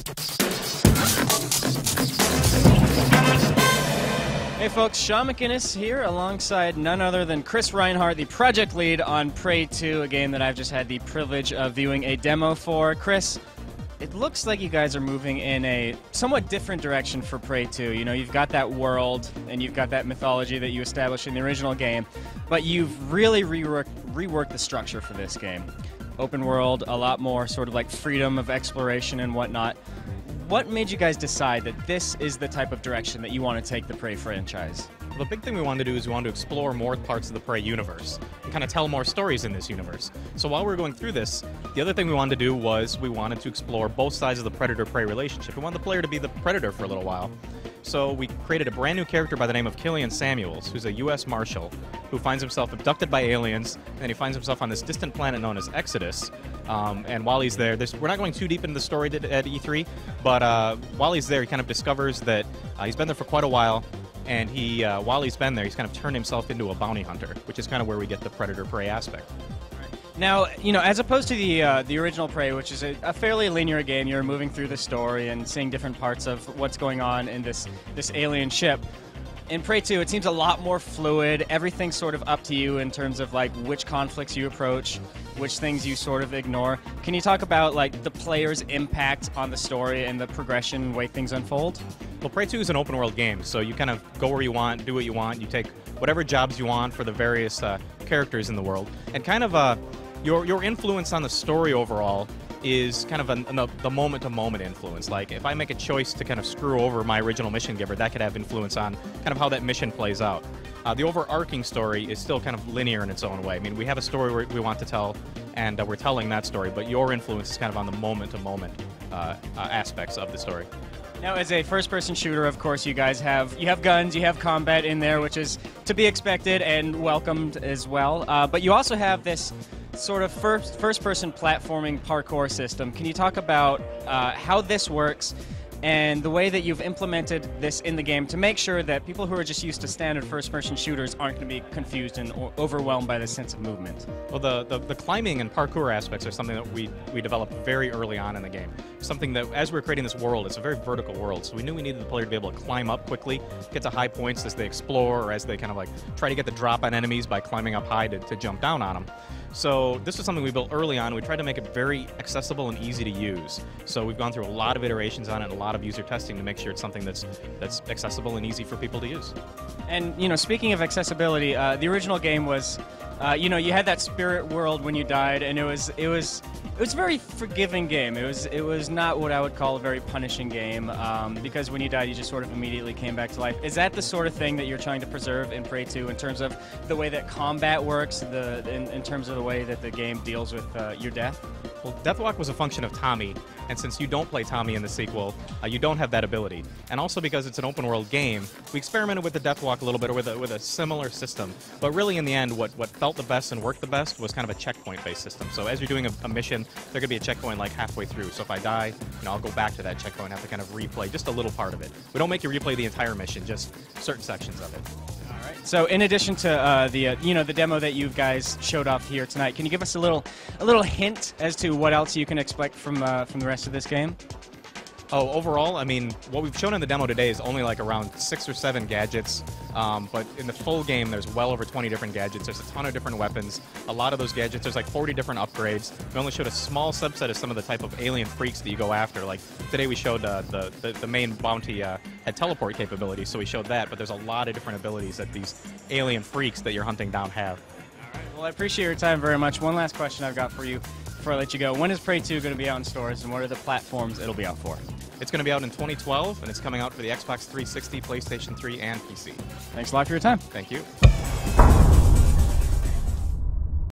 Hey folks, Sean McInnes here alongside none other than Chris Rhinehart, the project lead on Prey 2, a game that I've just had the privilege of viewing a demo for. Chris, it looks like you guys are moving in a somewhat different direction for Prey 2. You know, you've got that world and you've got that mythology that you established in the original game, but you've really reworked the structure for this game. Open world, a lot more sort of like freedom of exploration and whatnot. What made you guys decide that this is the type of direction that you want to take the Prey franchise? Well, the big thing we wanted to do is we wanted to explore more parts of the Prey universe and kind of tell more stories in this universe. So while we were going through this, the other thing we wanted to do was we wanted to explore both sides of the Predator-Prey relationship. We wanted the player to be the Predator for a little while. So we created a brand new character by the name of Killian Samuels, who's a U.S. Marshal who finds himself abducted by aliens, and he finds himself on this distant planet known as Exodus. And while he's there, we're not going too deep into the story at E3, but while he's there, he kind of discovers that he's been there for quite a while, and while he's been there, he's kind of turned himself into a bounty hunter, which is kind of where we get the Predator-Prey aspect. Now, you know, as opposed to the original Prey, which is a fairly linear game, you're moving through the story and seeing different parts of what's going on in this alien ship. In Prey 2, it seems a lot more fluid. Everything's sort of up to you in terms of like which conflicts you approach, which things you sort of ignore. Can you talk about like the player's impact on the story and the progression, way things unfold? Well, Prey 2 is an open world game, so you kind of go where you want, do what you want. You take whatever jobs you want for the various characters in the world, and kind of your influence on the story overall is kind of the moment-to-moment influence. Like, if I make a choice to kind of screw over my original mission giver, that could have influence on kind of how that mission plays out. The overarching story is still kind of linear in its own way. I mean, we have a story we want to tell, and we're telling that story, but your influence is kind of on the moment-to-moment aspects of the story. Now, as a first-person shooter, of course, you guys have guns, you have combat in there, which is to be expected and welcomed as well. But you also have this sort of first-person platforming parkour system. Can you talk about how this works and the way that you've implemented this in the game to make sure that people who are just used to standard first-person shooters aren't going to be confused and overwhelmed by this sense of movement? Well, the climbing and parkour aspects are something that we developed very early on in the game. Something that, as we were creating this world, it's a very vertical world, so we knew we needed the player to be able to climb up quickly, get to high points as they explore, or as they kind of like try to get the drop on enemies by climbing up high to jump down on them. So this was something we built early on. We tried to make it very accessible and easy to use. So we've gone through a lot of iterations on it, and a lot of user testing to make sure it's something that's accessible and easy for people to use. And, you know, speaking of accessibility, the original game was, you know, you had that spirit world when you died, and it was a very forgiving game. It was not what I would call a very punishing game, because when you died, you just sort of immediately came back to life. Is that the sort of thing that you're trying to preserve in Prey 2 in terms of the way that combat works, in terms of the way that the game deals with your death? Well, Deathwalk was a function of Tommy, and since you don't play Tommy in the sequel, you don't have that ability. And also because it's an open-world game, we experimented with the Deathwalk a little bit with a similar system. But really, in the end, what felt the best and worked the best was kind of a checkpoint-based system. So as you're doing a mission, there could be a checkpoint like halfway through. So if I die, you know, I'll go back to that checkpoint and have to kind of replay just a little part of it. We don't make you replay the entire mission, just certain sections of it. So in addition to the demo that you guys showed off here tonight, can you give us a little hint as to what else you can expect from the rest of this game? Oh, overall, I mean, what we've shown in the demo today is only like around 6 or 7 gadgets, but in the full game, there's well over 20 different gadgets. There's a ton of different weapons. A lot of those gadgets, there's like 40 different upgrades. We only showed a small subset of some of the type of alien freaks that you go after. Like today, we showed the main bounty had teleport capabilities, so we showed that. But there's a lot of different abilities that these alien freaks that you're hunting down have. All right. Well, I appreciate your time very much. One last question I've got for you before I let you go. When is Prey 2 going to be out in stores, and what are the platforms it'll be out for? It's going to be out in 2012, and it's coming out for the Xbox 360, PlayStation 3, and PC. Thanks a lot for your time. Thank you.